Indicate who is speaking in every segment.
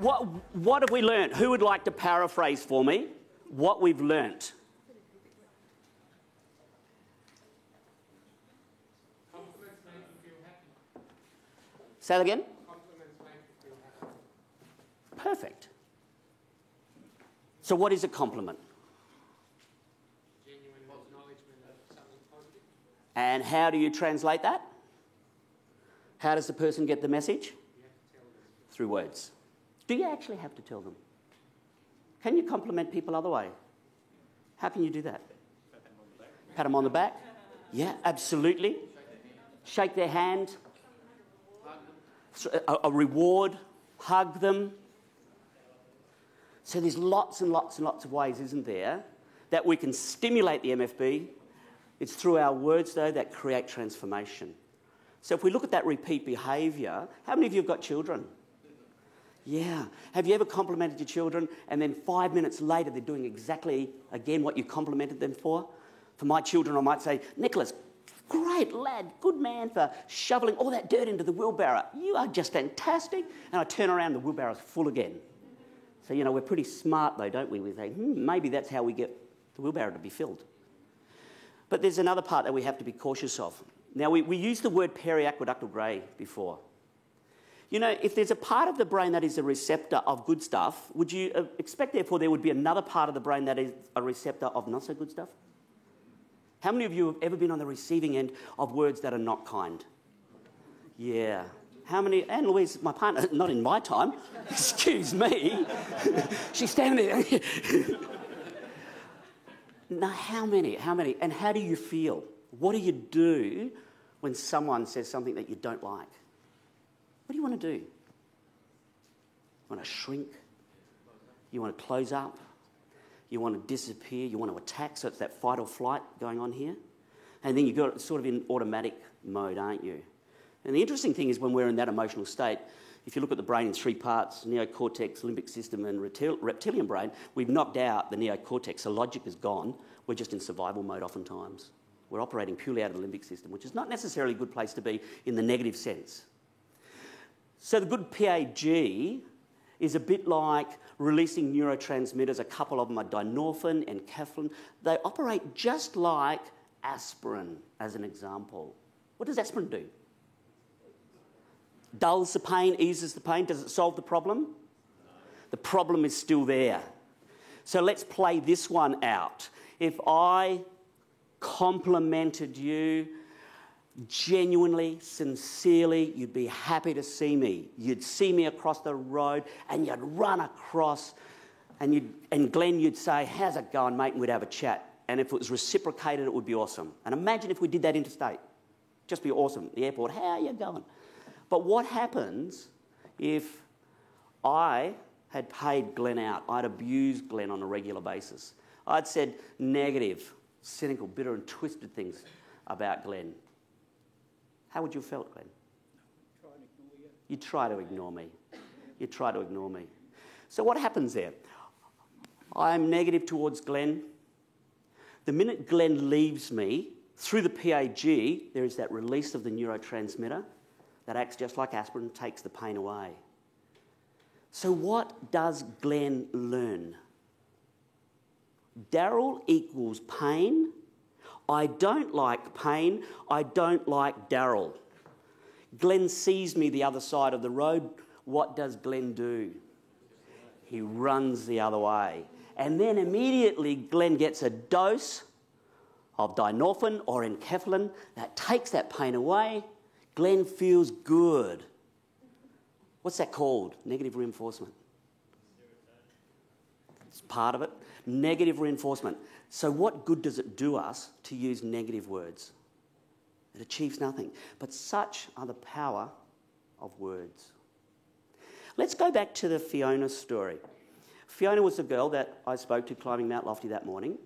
Speaker 1: what have we learnt? Who would like to paraphrase for me what we've learnt?
Speaker 2: Compliments make you feel happy.
Speaker 1: Say that again?
Speaker 2: Compliments make you feel happy.
Speaker 1: Perfect. So what is a compliment?
Speaker 2: Genuine acknowledgement of something positive.
Speaker 1: And how do you translate that? How does the person get the message?
Speaker 2: You have to tell them.
Speaker 1: Through words. Do you actually have to tell them? Can you compliment people other way? How can you do that? Pat them on the back. Yeah, absolutely. Shake their hand. A reward. Hug them. So there's lots and lots and lots of ways, isn't there, that we can stimulate the MFB. It's through our words, though, that create transformation. So if we look at that repeat behaviour, how many of you have got children? Yeah. Have you ever complimented your children and then 5 minutes later they're doing exactly, again, what you complimented them for? For my children, I might say, Nicholas, great lad, good man for shoveling all that dirt into the wheelbarrow. You are just fantastic. And I turn around, the wheelbarrow's full again. So, we're pretty smart, though, don't we? We think, maybe that's how we get the wheelbarrow to be filled. But there's another part that we have to be cautious of. Now, we used the word periaqueductal grey before. If there's a part of the brain that is a receptor of good stuff, would you expect, therefore, there would be another part of the brain that is a receptor of not so good stuff? How many of you have ever been on the receiving end of words that are not kind? Yeah. How many? Anne Louise, my partner, not in my time. Excuse me. She's standing there. No, how many? How many? And how do you feel? What do you do when someone says something that you don't like? What do you want to do? You want to shrink? You want to close up? You want to disappear? You want to attack? So it's that fight or flight going on here. And then you've got sort of in automatic mode, aren't you? And the interesting thing is when we're in that emotional state, if you look at the brain in three parts, neocortex, limbic system and reptilian brain, we've knocked out the neocortex, so logic is gone. We're just in survival mode oftentimes. We're operating purely out of the limbic system, which is not necessarily a good place to be in the negative sense. So the good PAG is a bit like releasing neurotransmitters. A couple of them are dynorphin and enkephalin. They operate just like aspirin, as an example. What does aspirin do? Dulls the pain, eases the pain. Does it solve the problem? No. The problem is still there. So let's play this one out. If I complimented you genuinely, sincerely, you'd be happy to see me. You'd see me across the road and you'd run across and Glenn, you'd say, how's it going, mate? And we'd have a chat. And if it was reciprocated, it would be awesome. And imagine if we did that interstate. Just be awesome. The airport, how are you going? But what happens if I had paid Glenn out? I'd abused Glenn on a regular basis. I'd said negative, cynical, bitter and twisted things about Glenn. How would you have felt, Glenn?
Speaker 2: Try and ignore you.
Speaker 1: You'd try to ignore me. You'd try to ignore me. So what happens there? I'm negative towards Glenn. The minute Glenn leaves me, through the PAG, there is that release of the neurotransmitter that acts just like aspirin, takes the pain away. So what does Glenn learn? Daryl equals pain. I don't like pain. I don't like Daryl. Glenn sees me the other side of the road. What does Glenn do? He runs the other way. And then immediately Glenn gets a dose of dynorphin or enkephalin that takes that pain away. Glenn feels good. What's that called? Negative reinforcement. It's part of it. Negative reinforcement. So what good does it do us to use negative words? It achieves nothing. But such are the power of words. Let's go back to the Fiona story. Fiona was the girl that I spoke to climbing Mount Lofty that morning.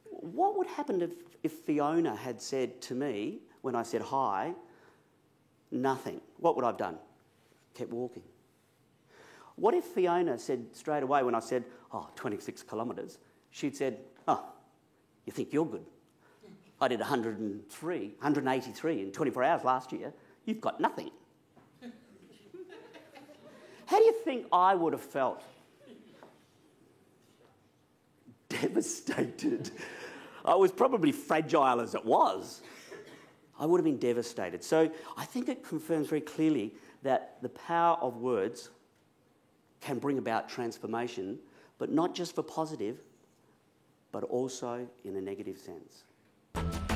Speaker 1: What would happen if Fiona had said to me, when I said hi, nothing? What would I have done? Kept walking. What if Fiona said straight away when I said, 26 kilometres, she'd said, you think you're good? I did 183 in 24 hours last year. You've got nothing. How How do you think I would have felt? Devastated. I was probably fragile as it was. I would have been devastated. So I think it confirms very clearly that the power of words can bring about transformation, but not just for positive, but also in a negative sense.